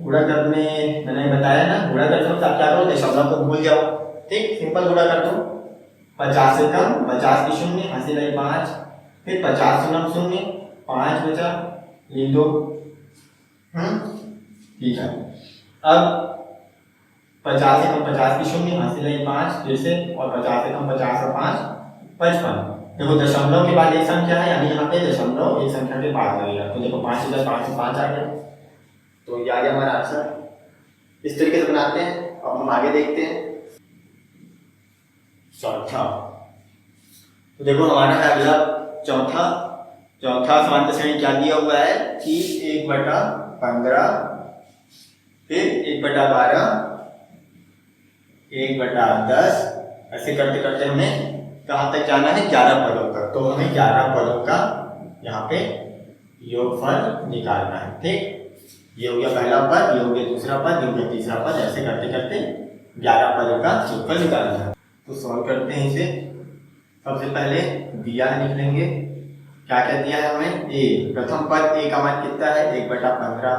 गुणा करने मैंने बताया ना, गुणा करते वक्त आप क्या करो दशमलव को भूल जाओ। ठीक, सिंपल गुणा कर दो, 50 से कम 50 की 0 हासिल है 5, फिर 50 से 9 0 5 बचा, लिख दो। ठीक है, अब 50 से कम 50 की 0 हासिल है 5 फिर से, और 50 से कम 50 और 5 55। देखो दशमलव के बाद एक संख्या है, यानी यहाँ पे दशमलव एक संख्या के बाद लगेगा, तो देखो 5 से 5 से 5 आ गया, तो ये आ गया हमारा आंसर। इस तरीके से बनाते हैं। अब हम आगे देखते हैं चौथा। तो देखो हमारा है अगला चौथा समांतर श्रेणी क्या दिया हुआ है कि 1/15 फिर 1/12 1/10 ऐसे करते करते हमने कहाँ तक जाना है, 11 पदों तक। तो हमें 11 पदों का यहाँ पे योगफल निकालना है। ठीक, ये हो गया पहला पद, ये हो गया दूसरा पद, ये हो गया तीसरा पद, ऐसे करते करते 11 पदों का योगफल निकालना है। तो सॉल्व करते हैं इसे। सबसे पहले दिया है, लिख लेंगे क्या क्या दिया है हमें। ए, प्रथम पद ए का मान कितना है, 1/15।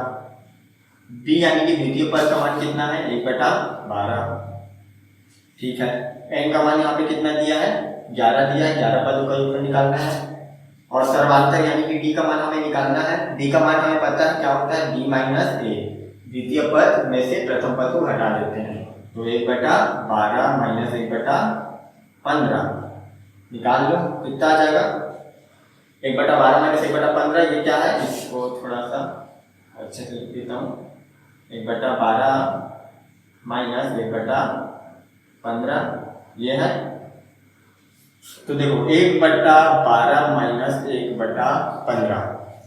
बी यानी कि द्वितीय पद का मान कितना है, 1/12। ठीक है, एन का मान यहाँ पे कितना दिया है, 11 दिया है, 11 पदों का योगफल निकालना है। और सर्वांतर यानी कि डी का मान हमें निकालना है। डी का मान हमें पता है क्या होता है, b माइनस ए, द्वितीय पद में से प्रथम पद को हटा देते हैं। तो 1/12 माइनस 1/15 निकाल लो, कितना आ जाएगा, 1/12 माइनस 1/15, ये क्या है, इसको थोड़ा सा अच्छे से लिख देता हूँ। 1/12 माइनस 1/15 ये है। तो देखो 1/12 माइनस 1/15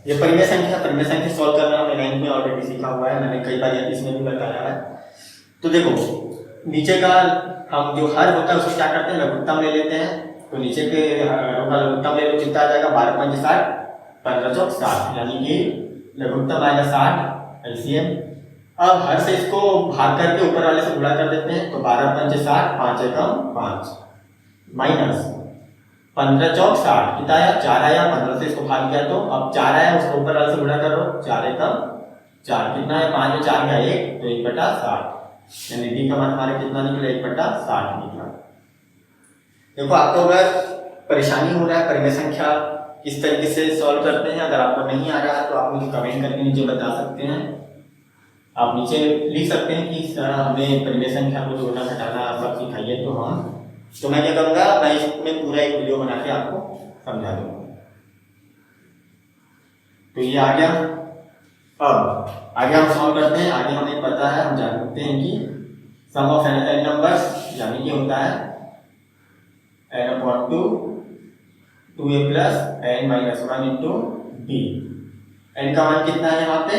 ये परिमेय संख्या। परिमेय संख्या सॉल्व करना हमने 9th में ऑलरेडी सीखा हुआ है, मैंने कई बार इसमें भी बताया है। तो देखो नीचे का हम जो हर होता है उसको क्या करते हैं, लघुत्तम ले लेते हैं। तो नीचे के हरों का लघुत्तम ले लो, कितना आ जाएगा, 12 पंच 60, 15 चौक 60, यानी कि लघुत्तम आएगा 60 एलसीएम। अब हर से इसको भाग करके ऊपर वाले से गुणा कर देते हैं। तो 12 पंच 60, 5 एकम 5 माइनस 15 चौक 60, कितना आया, 4 आया। 15 से इसको भाग किया तो अब 4 आया, उसको ऊपर वाले से गुणा करो, 4 एकम 4, कितना है, 5 में 4 का 1, तो 1/60, यानी डी का मान हमारा कितना निकला, 1/60 निकला। देखो आपको अगर परेशानी हो रहा है परिमेय संख्या किस तरीके से सॉल्व करते हैं, अगर आपको नहीं आ रहा है तो आप मुझे कमेंट करके नीचे बता सकते हैं। आप नीचे लिख सकते हैं कि सर हमें परिमेय संख्या को जोड़ना घटाना सब सिखाइए। तो मैं क्या करूँगा, मैं इसमें पूरा एक वीडियो बना के आपको समझा दूंगा। तो ये आ गया। अब आगे हम सॉल्व करते हैं। आगे हमें पता है, हम जानते हैं कि सम ऑफ एन नंबर्स यानी कि होता है n/2 2a plus n-1 into b। n का मान कितना है, यहाँ पे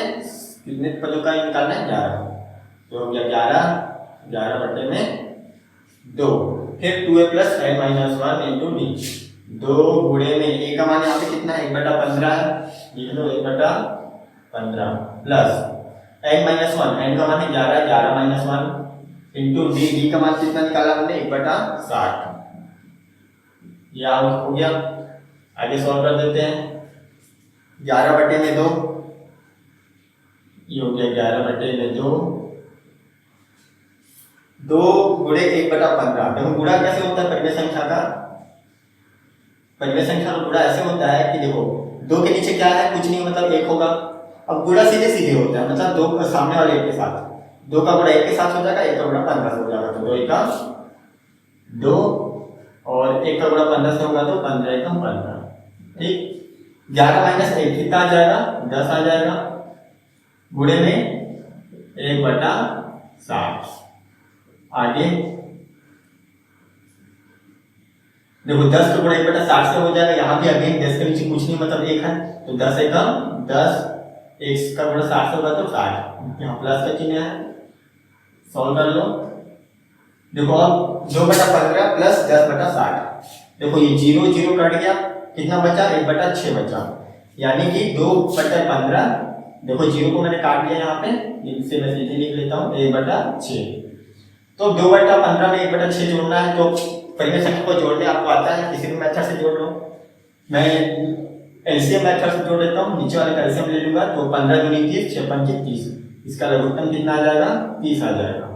कितने पदों का निकालना है, 11। तो हो गया 11 में 2, फिर 2a plus n-1 into d। 2 गुणे में a का मान यहाँ पे कितना है, 1/15 है, लिख लो 1/15 प्लस n-1, n का मान है 11, 11-1 इंटू d का मान कितना निकाला हमने, 1/60। ये आउट हो गया। आगे सॉल्व कर देते हैं। 11/2 ये हो गया, 11/2 2 गुणे 1/15। देखो गुणा कैसे होता है परिमेय संख्या का, परिमेय संख्या का गुणा ऐसे होता है कि देखो 2 के नीचे क्या है, कुछ नहीं, मतलब 1 होगा। अब गुणा सीधे सीधे होता है, मतलब 2 सामने वाले 1 के साथ, 2 का गुणा 1 के साथ हो जाएगा, 1 का गुणा 15 से हो जाएगा। तो 2 1 का 2 और 1 का गुणा 15 से होगा तो 15 एकम 15। ठीक, 11 माइनस 1 कितना आ जाएगा, 10 आ जाएगा, गुणे में 1/60। आगे देखो 10 का गुणा 1/60 से हो जाएगा। यहाँ भी अगेन 10 के नीचे कुछ नहीं, मतलब 1 है, तो 10 एकम 10, 1 का गुणा 60 से होगा तो 60, यहाँ प्लस का चिन्ह है। सॉल्व कर लो। देखो अब 2/15 प्लस 10/60, देखो ये 0 0 कट गया, कितना बचा, 1/6 बचा, यानी कि 2/15। देखो 0 को मैंने काट लिया यहाँ पे, इनसे मैं सीधे लिख लेता हूँ 1/6। तो 2/15 में 1/6 जोड़ना है, तो परिमेय संख्या को जोड़ने आपको आता है, किसी भी मेथड से जोड़ लो। मैं एलसीएम मेथड से जोड़ देता हूँ, नीचे वाले का एलसीएम ले लूंगा। तो 15 दूनी 30, 6 पंचे 30, इसका लघुत्तम कितना आ जाएगा, 30 आ जाएगा।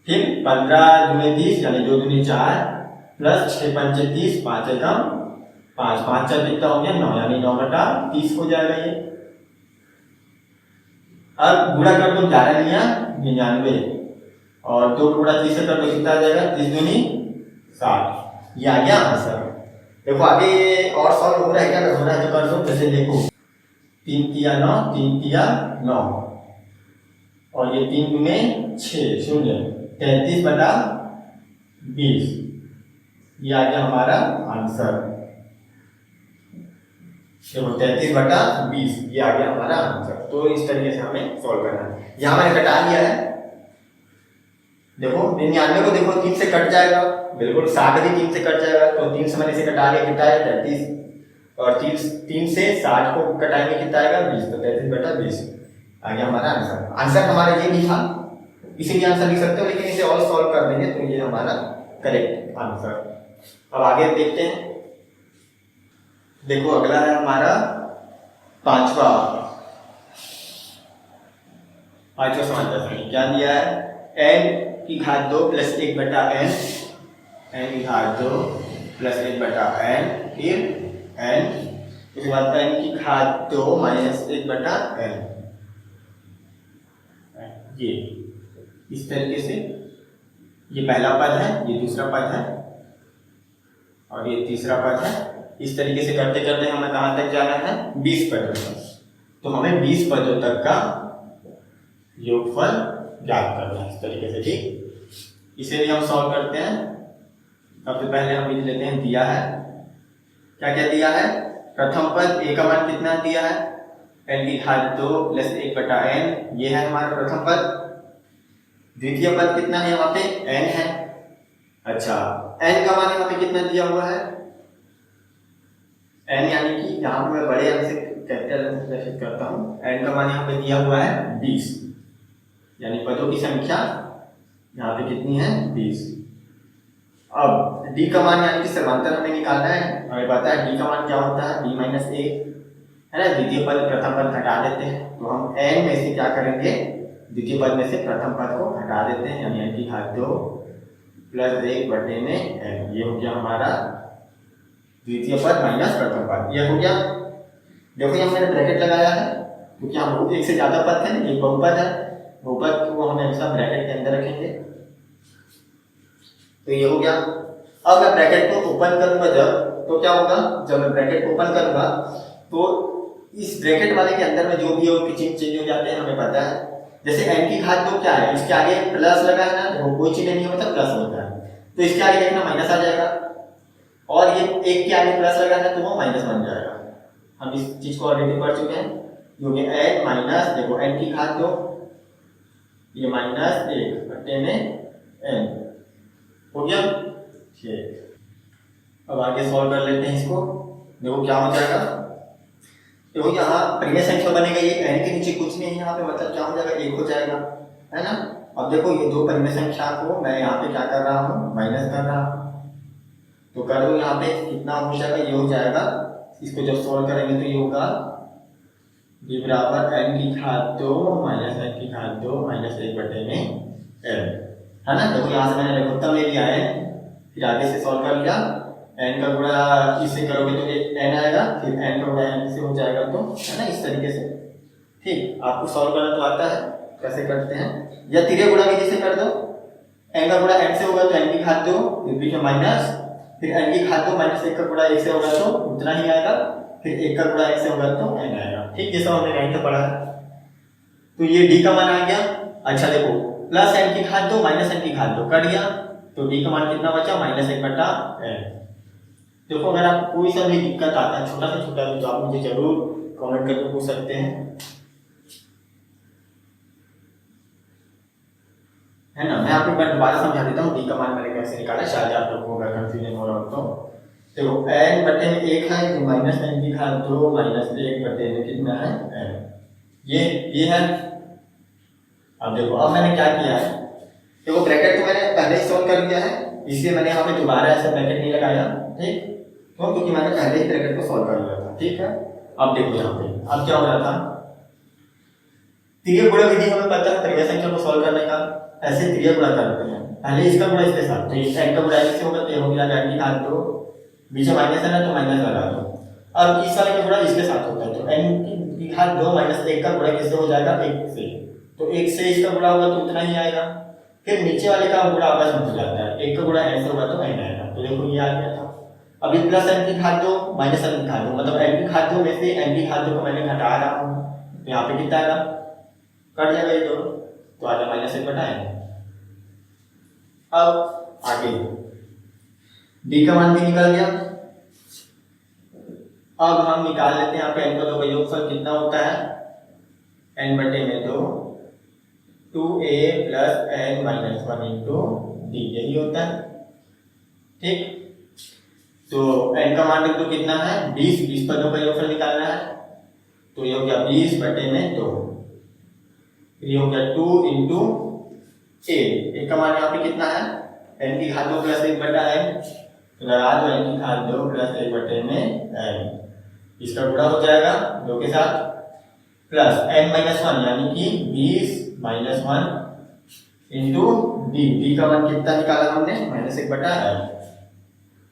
फिर 15 दूनी 30 यानी 2 दूनी 4 प्लस 6 पंचे 30, 5 एकम 5, 5 4 कितना हो गया, 9, यानी 9/30 हो जाएगा ये। अब गुणा कर दो, 11 लिया 99 और 2 गुणा 30 से कर दो, कितना आ जाएगा, 30 दूनी 60। ये आ गया आंसर। देखो आगे और सॉल्व हो रहा है, क्या हो रहा है तो कर दो। जैसे देखो 3 तिया 9, 3 तिया 9 और ये 3 दूने 6, 0, 33/20। ये आ गया हमारा आंसर। देखो 33/20 ये आ गया हमारा आंसर। तो इस तरीके से हमें सॉल्व करना है। यहाँ मैंने घटा लिया है, देखो 99 को देखो 3 से कट जाएगा, बिल्कुल 60 भी 3 से कट जाएगा, तो 3 से मैंने इसे कटा के कितना है 33, और 3 से 60 को कटाएंगे कितना आएगा 20, तो 33/20 आ गया हमारा आंसर। आंसर हमारा ये भी था, इसे भी आंसर लिख सकते हो, लेकिन इसे और सॉल्व कर देंगे तो ये हमारा करेक्ट आंसर। अब आगे देखते हैं, देखो अगला है हमारा पांचवा सवाल। क्या दिया है, n की घात 2 प्लस 1/n, n की घात 2 प्लस 1/n, फिर n, उसके बाद n की घात 2 माइनस 1/n। ये इस तरीके से, ये पहला पद है, ये दूसरा पद है, और ये तीसरा पद है। इस तरीके से करते करते हमें कहां तक जाना है 20 पदों तक। तो हमें 20 पदों तक का योगफल ज्ञात करना है इस तरीके से, ठीक। इसे भी हम सॉल्व करते हैं। सबसे पहले हम लिख लेते हैं, दिया है क्या क्या दिया है, प्रथम पद a का मान कितना दिया है, n की घात 2 प्लस 1/n, ये है हमारा प्रथम पद। द्वितीय पद कितना है, यहाँ पे n है। अच्छा, n का मान यहाँ पे कितना दिया हुआ है, n यानी कि यहाँ पे मैं बड़े n से कैपिटल n से प्रेषित करता हूँ, n का मान यहाँ पे दिया हुआ है 20, यानी पदों की संख्या यहाँ पे कितनी है 20। अब d का मान यानी कि समांतर हमें निकालना है, हमें पता है d का मान क्या होता है b माइनस a, है ना। द्वितीय पद प्रथम पद घटा देते हैं, तो हम n में से क्या करेंगे, द्वितीय पद में से प्रथम पद को हटा देते हैं, यानी n की घात 2 प्लस 1/n, ये हो गया हमारा द्वितीय पद माइनस प्रथम पद, ये हो गया। देखो यहाँ मैंने ब्रैकेट लगाया है क्योंकि हम एक से ज्यादा पद है, एक बहुपद है, बहुपद को हम हमेशा ब्रैकेट के अंदर रखेंगे, तो ये हो गया। अब मैं ब्रैकेट को ओपन करूंगा जब, तो क्या होगा, जब मैं ब्रैकेट ओपन करूंगा तो इस ब्रैकेट वाले के अंदर में जो भी हो चीज चेंज हो जाते हैं, हमें पता है। जैसे n की घात 2 क्या है, इसके आगे प्लस लगा है ना, देखो कोई चीज नहीं होता प्लस होता है, तो इसके आगे देखना माइनस आ जाएगा, और ये एक के आगे प्लस लगा है तो वो माइनस बन जाएगा। हम इस चीज को ऑलरेडी पढ़ चुके हैं, क्योंकि n माइनस, देखो n की घात 2, ये माइनस 1/n हो गया, ठीक। अब आगे सॉल्व कर लेते हैं इसको। देखो क्या हो जाएगा, देखो यहाँ परिमेय संख्या बनेगा, ये n के नीचे कुछ नहीं है यहाँ पे, मतलब क्या हो जाएगा 1 हो जाएगा, है ना। अब देखो ये दो परिमेय संख्या को मैं यहाँ पे क्या कर रहा हूँ, माइनस कर रहा हूँ, तो कर दो, यहाँ पे कितना हो जाएगा, ये हो जाएगा। इसको जब सॉल्व करेंगे तो ये होगा b बराबर n की घात 2 माइनस n की घात 2 माइनस 1/n, है ना। देखो यहाँ से मैंने लघुत्तम ले लिया है, फिर आगे से सॉल्व कर लिया, n का गुणा इससे करोगे तो n आएगा, फिर n का गुणा n से हो जाएगा, तो है ना, इस तरीके से, ठीक। आपको सॉल्व करना तो आता है, कैसे करते हैं, या तिर्यक गुणा विधि से कर दो, n का गुणा n से होगा तो n की घात 2, फिर बीच में माइनस, फिर n की घात 2 माइनस 1 का गुणा 1 से होगा तो उतना ही आएगा, फिर 1 का गुणा 1 से होगा तो n आएगा, ठीक। जैसा हमने 9 से पढ़ा है, तो ये d का मान आ गया। अच्छा देखो, प्लस n की घात 2 माइनस n की घात 2 कट गया, तो d का मान कितना बचा, -1/n। देखो अगर आपको कोई सा भी दिक्कत आता है, छोटा से छोटा भी, तो आप मुझे जरूर कमेंट करके पूछ सकते हैं, है ना। मैं आपको एक बार दोबारा समझा देता हूँ d का मान मैंने कैसे निकाला, शायद आप लोगों को अगर कंफ्यूजन हो रहा हो तो। देखो n/1 है, माइनस n की घात 2 माइनस 1/n कितना है n, ये है। अब देखो, अब मैंने क्या किया है, देखो ब्रैकेट तो मैंने पहले ही सॉल्व कर लिया है, इसलिए मैंने यहाँ पे दोबारा ऐसा ब्रैकेट नहीं लगाया, ठीक, तो क्योंकि मैंने पहले ही ब्रैकेट को सॉल्व कर लिया था, ठीक है। अब देखो यहाँ पे अब क्या हो रहा था, तिर्यक गुणा विधि हमें पता है परिमेय संख्या को सॉल्व करने का, ऐसे तिर्यक गुणा करते हैं, पहले इसका गुणा इसके साथ, तो इस n का गुणा इससे होगा, तो ये हो गया n की घात 2, बीच में माइनस है ना, तो माइनस लगा दो। अब इस वाले का गुणा इसके साथ होता है, तो n की घात 2 माइनस 1 का गुणा किससे हो जाएगा, 1 से, तो 1 से इसका गुणा होगा तो उतना ही आएगा, फिर नीचे वाले का गुणा आपस में हो जाता है, 1 का गुणा n से होगा तो n आएगा, तो देखो ये आ गया था। अब ये प्लस n की घात 2 माइनस n की घात 2, मतलब n की घात 2 में से n की घात 2 को मैंने घटा रहा हूँ, तो यहाँ पे कितना आएगा, कट जाएगा ये दोनों, तो आ जाए -1/n। अब आगे d का मान भी निकल गया। अब हम निकाल लेते हैं यहाँ पे n पदों का योगफल कितना होता है, n/2, 2a plus n minus 1 into D, यही होता है। ठीक, तो n का मान तो कितना है 20, 20 पदों का योगफल निकालना है, तो ये हो गया 20 बटे में 2, ये हो गया 2 इंटू a का मान यहाँ पे कितना है n की घात 2 प्लस 1 बटा n, तो लगा दो n की घात 2 प्लस 1 बटे में n, इसका गुणा हो जाएगा 2 के साथ, प्लस n माइनस 1 यानी कि 20 माइनस 1 इंटू डी का मान कितना निकाला हमने माइनस 1 बटा n,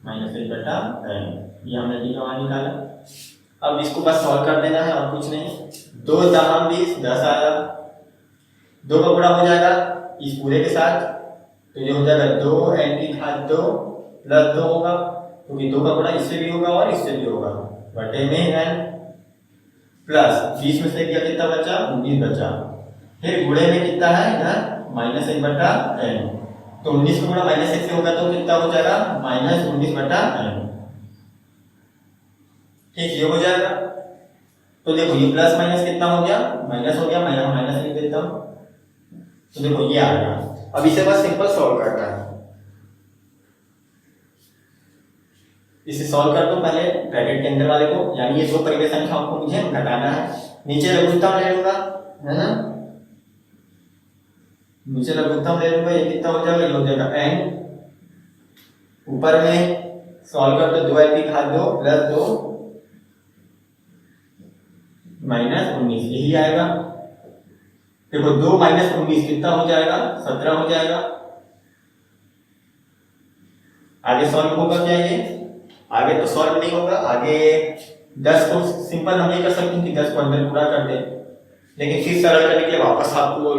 माइनस 1 बटा n, ये हमने डी का मान निकाला। अब इसको बस सॉल्व कर देना है और कुछ नहीं, 2 दहाम 20 10 आया, 2 का गुणा हो जाएगा इस पूरे के साथ, तो ये हो जाएगा 2 n की घात 2 प्लस 2 होगा, क्योंकि 2 का गुणा इससे भी होगा और इससे भी होगा, बटे में n, प्लस 20 में से क्या कितना बचा 19 बचा, फिर गुणे में कितना है इधर माइनस 1 बटा n, तो 19 का गुणा माइनस 1 से होगा तो कितना हो जाएगा माइनस 19 बटा n। ठीक, ये हो जाएगा। तो देखो ये प्लस माइनस कितना हो गया माइनस हो गया, मैं यहाँ माइनस लिख देता हूँ, तो देखो ये आ गया। अब इसे बस सिंपल सॉल्व करना है, इसे सॉल्व कर दो पहले ब्रैकेट के अंदर वाले को, यानी ये दो परिमेय संख्याओं को मुझे घटाना है, नीचे लघुत्तम ले लूंगा, है ना, नीचे लघुत्तम ले लूंगा, ये कितना हो जाएगा ये हो जाएगा n, ऊपर में सॉल्व कर दो 2n की घात 2 प्लस 2 माइनस 19, यही आएगा। देखो 2 माइनस 19 कितना हो जाएगा 17 हो जाएगा। आगे सॉल्व होगा क्या ये, आगे तो सॉल्व नहीं होगा, आगे 10 को सिंपल हम ये कर सकते हैं कि 10 को अंदर पूरा कर दे, लेकिन फिर सरल करने के लिए वापस आपको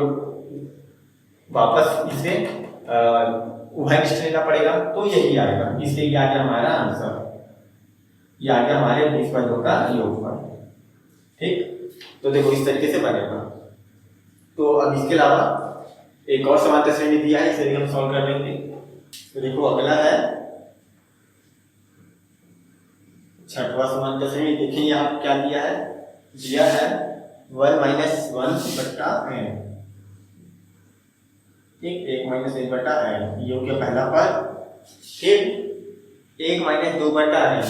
वापस इसे उभय निष्ठ लेना पड़ेगा, तो यही आएगा, इसलिए ये आ गया हमारा आंसर, ये आ गया हमारे 20 पदों का योगफल। ठीक, तो देखो इस तरीके से बनेगा। तो अब इसके अलावा एक और समांतर श्रेणी दिया है, इसे भी हम सॉल्व कर लेंगे। तो देखो अगला है छठवां समांतर श्रेणी, देखिए यहाँ क्या दिया है, दिया है 1 माइनस 1 बटा n, ठीक, 1 माइनस 1 बटा n, ये हो गया पहला पद, फिर 1 माइनस 2 बटा n,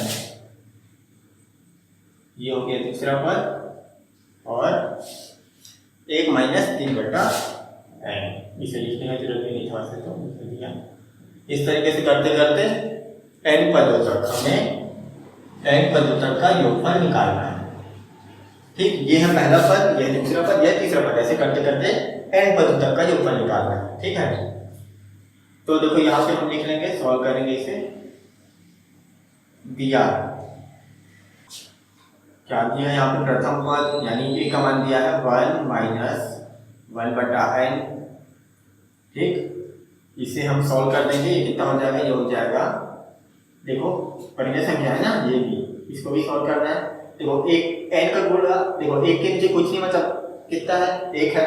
ये हो गया दूसरा पद, और 1 माइनस 3 बटा n, इसे लिखने की जरूरत नहीं था वैसे तो लिया। इस तरीके से करते करते n पदों तक हमें n पदों तक का योगफल निकालना है। ठीक, ये है पहला पद, यह दूसरा पद, यह तीसरा पद, ऐसे करते करते n पदों तक का योगफल निकालना है। ठीक है, तो देखो यहाँ से हम लिख लेंगे, सॉल्व करेंगे इसे, दिया क्या दिया है यहाँ पे प्रथम पद, यानी a का मान दिया है 1 माइनस 1 बटा n। ठीक, इसे हम सॉल्व कर देंगे, ये कितना हो जाएगा, ये हो जाएगा, देखो परिमेय संख्या है ना, ये भी, इसको भी सॉल्व करना है। देखो एक n का गुणा, देखो 1 के नीचे कुछ नहीं, मतलब कितना है 1 है,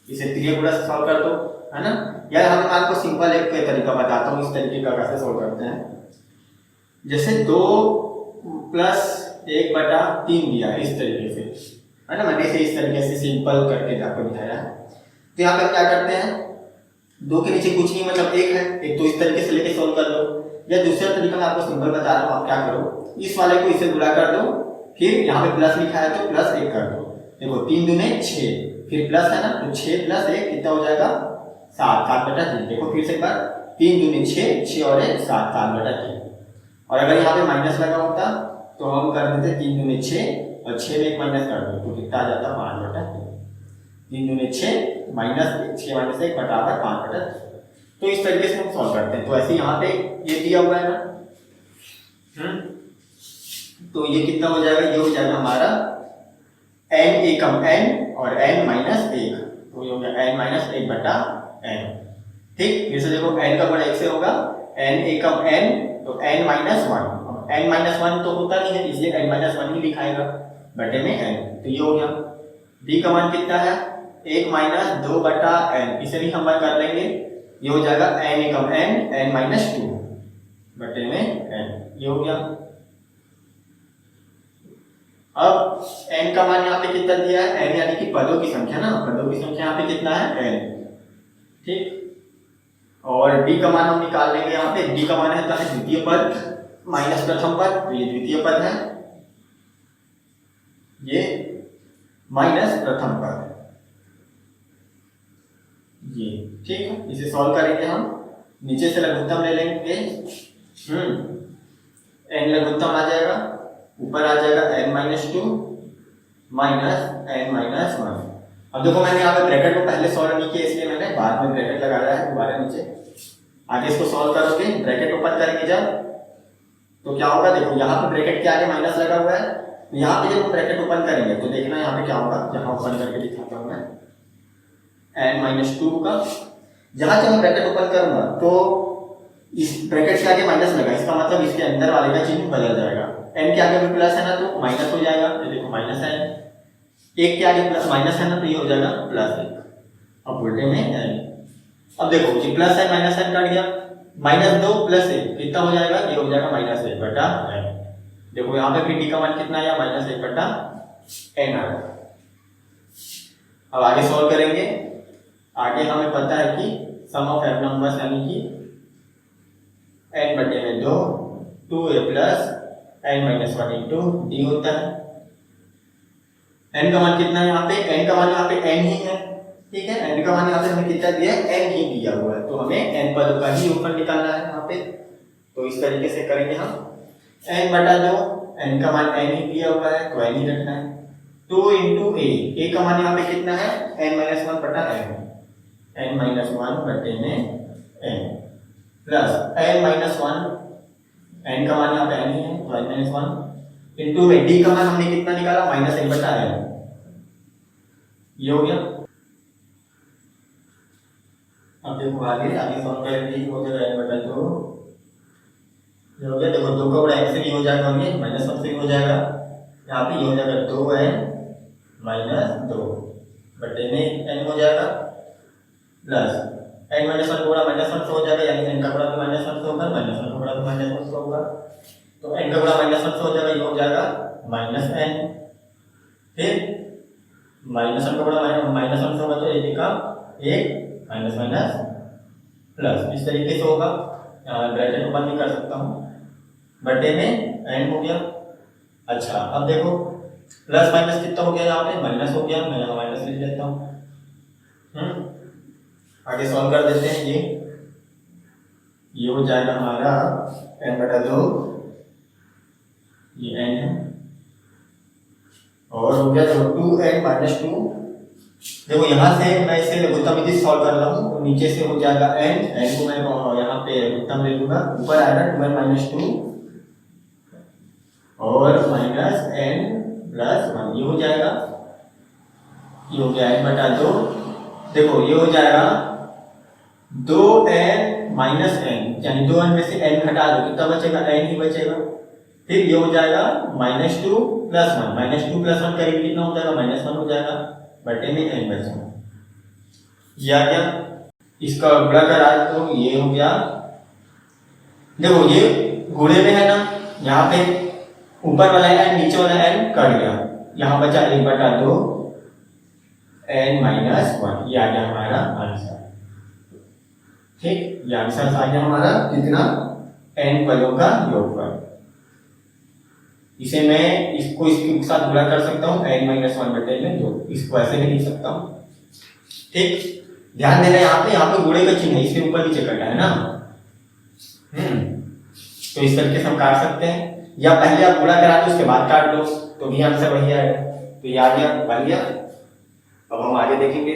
इसे त्रिय गुणा से सॉल्व कर दो, है ना। यार हम आपको सिंपल एक तरीका बताता हूँ, इस तरीके का कैसे सॉल्व करते हैं। जैसे 2 प्लस 1 बटा 3 दिया है, इस तरीके से, है ना, मैंने इसे इस तरीके से सिंपल करके आपको दिखाया है। तो यहाँ पे क्या करते हैं, 2 के नीचे कुछ नहीं, मतलब 1 है, एक तो इस तरीके से लेके सॉल्व कर लो, या दूसरा तरीका मैं आपको सिंपल बता रहा हूँ, आप क्या करो, इस वाले को इससे गुणा कर दो, फिर यहाँ पे प्लस लिखा है तो प्लस 1 कर दो। देखो 3 दूने 6, फिर प्लस है ना, तो 6 प्लस 1 कितना हो जाएगा 7, 7 बटा 3। देखो फिर से एक बार, 3 दूने 6, 6 और 1 7, 7 बटा 3। और अगर यहाँ पे माइनस लगा होता तो हम कर देते 3 दूने 6 और 6 में 1 माइनस कर दो, तो कितना आ जाता 5 बटा 3। 3 दूने 6 माइनस 6 माइनस 1 बराबर 5 बटा 3। तो इस तरीके से हम सॉल्व करते हैं। तो ऐसे यहाँ पे ये दिया हुआ है ना, तो ये कितना हो जाएगा, ये हो जाएगा हमारा n एकम n और n माइनस 1, तो ये हो गया n माइनस 1 बटा n। ठीक, फिर से देखो n का गुणा 1 से होगा, n एकम n तो n माइनस 1, n माइनस 1 तो होता नहीं है, इसलिए n माइनस 1 ही लिखाएगा बटे में n, तो ये हो गया। d का मान कितना है 1 माइनस 2 बटा n, इसे भी हम कर लेंगे, ये हो जाएगा n एकम n, n माइनस 2 बटे में n, ये हो गया। अब n का मान यहाँ पे कितना दिया है, n यानी कि पदों की संख्या ना, पदों की संख्या यहाँ पे कितना है n, ठीक। और d का मान हम निकाल लेंगे, यहाँ पे d का मान है द्वितीय पद माइनस प्रथम पद, तो ये द्वितीय पद है, ये माइनस प्रथम पद, ये ठीक है। इसे सॉल्व करेंगे हम, नीचे से लघुत्तम ले लेंगे, n लघुत्तम आ जाएगा, ऊपर आ जाएगा n minus two minus n minus one. अब देखो मैंने यहाँ पे ब्रैकेट को पहले सॉल्व नहीं किया, इसलिए मैंने बाद में ब्रैकेट लगाया है दोबारा नीचे। आगे इसको सॉल्व करोगे, ब्रैकेट ओपन करेंगे जब, तो क्या होगा, देखो यहाँ पे ब्रैकेट के आगे माइनस लगा हुआ है, तो यहाँ पे जब ब्रैकेट ओपन करेंगे तो देखना यहाँ पे क्या होगा, यहाँ ओपन करके दिखाता हूँ मैं, n माइनस टू का, जहाँ जब मैं ब्रैकेट ओपन करूंगा तो इस ब्रैकेट के आगे माइनस लगा, इसका मतलब इसके अंदर वाले का चिन्ह बदल जाएगा, n के आगे भी प्लस है ना तो माइनस हो जाएगा, ये देखो माइनस है, एक के आगे प्लस माइनस है ना तो ये हो जाएगा प्लस एक, अब उल्टे में n। अब देखो जी प्लस है माइनस n कट गया, माइनस दो प्लस एक कितना हो जाएगा, ये हो जाएगा माइनस एक बटा n। देखो यहाँ पे डी का मान कितना आया, माइनस एक बटा n आ गया। अब आगे सॉल्व करेंगे, आगे हमें पता है कि सम ऑफ एफ नंबर्स यानी कि n बटे में दो, 2a plus n minus one into D होता है। n का मान कितना है यहाँ पे, n का मान यहाँ पे n ही है, ठीक है, n का मान यहाँ पे हमें कितना दिया है, n ही दिया हुआ है, तो हमें n पदों का ही ऊपर निकालना है यहाँ पे। तो इस तरीके से करेंगे हम, n बटा दो, n का मान n ही दिया हुआ है तो n ही रखना है, 2 इंटू a का मान यहाँ पे कितना है, n माइनस वन बटा n, n माइनस वन बटे में n plus n minus one, n का मान यहाँ पे n ही है तो n माइनस वन इंटू में d का मान हमने कितना निकाला, माइनस एक बटा n, ये हो गया। अब देखो आगे सॉल्व करेंगे, हो जाएगा n बटा दो, ये हो गया, देखो दो का बड़ा n से ये हो जाएगा और ये माइनस वन से ये हो जाएगा, यहाँ पे ये हो जाएगा दो n माइनस दो बटे में n हो जाएगा प्लस n माइनस वन का बड़ा माइनस वन से हो जाएगा, यानी n का बड़ा भी माइनस वन से होगा, माइनस वन का बड़ा भी माइनस वन से होगा, तो n का बड़ा माइनस वन से हो जाएगा, ये हो जाएगा माइनस n, फिर माइनस वन का बड़ा माइनस वन से होगा तो एक का एक माइनस माइनस प्लस, इस तरीके से होगा, ब्रैकेट ओपन भी कर सकता हूँ, बटे में n हो गया। अच्छा अब देखो प्लस माइनस कितना हो गया, यहाँ पे माइनस हो गया, मैं यहाँ माइनस लिख लेता हूँ, आगे सॉल्व कर देते हैं। ये हो जाएगा हमारा n बटा दो, ये n है, और हो गया देखो 2n माइनस टू, देखो यहाँ से मैं इसे लघुत्तम विधि सॉल्व कर रहा हूँ, तो नीचे से हो जाएगा n को मैं यहाँ पे लघुत्तम ले लूंगा, ऊपर आएगा 2n माइनस टू और माइनस n प्लस वन, ये हो जाएगा, ये हो गया n बटा दो, देखो ये हो जाएगा 2n माइनस n, यानी 2n में से n घटा दो कितना बचेगा, n ही बचेगा, फिर ये हो जाएगा minus two plus one, minus two plus one करेंगे कितना हो जाएगा, माइनस वन हो जाएगा, बटे में n बचेगा, ये आ गया। इसका गुणा करा तो ये हो गया, देखो ये गुणे में है ना, यहाँ पे ऊपर वाला n नीचे वाला n कट गया, यहाँ बचा एक बटा दो n माइनस वन, ये आ गया हमारा आंसर, ठीक, ये आंसर आ गया हमारा कितना, n पदों का योगफल। इसे मैं इसको इसके साथ गुणा कर सकता हूँ, n माइनस वन बटे में दो, इसको ऐसे भी लिख सकता हूँ, ठीक। ध्यान देना यहाँ पे गुणे का चिन्ह है, इसके ऊपर नीचे कटा है ना, तो इस तरीके से हम काट सकते हैं, या पहले आप गुणा करा दो उसके बाद काट लो तो भी आंसर वही आएगा। तो ये आ गया, बन गया। अब हम आगे देखेंगे।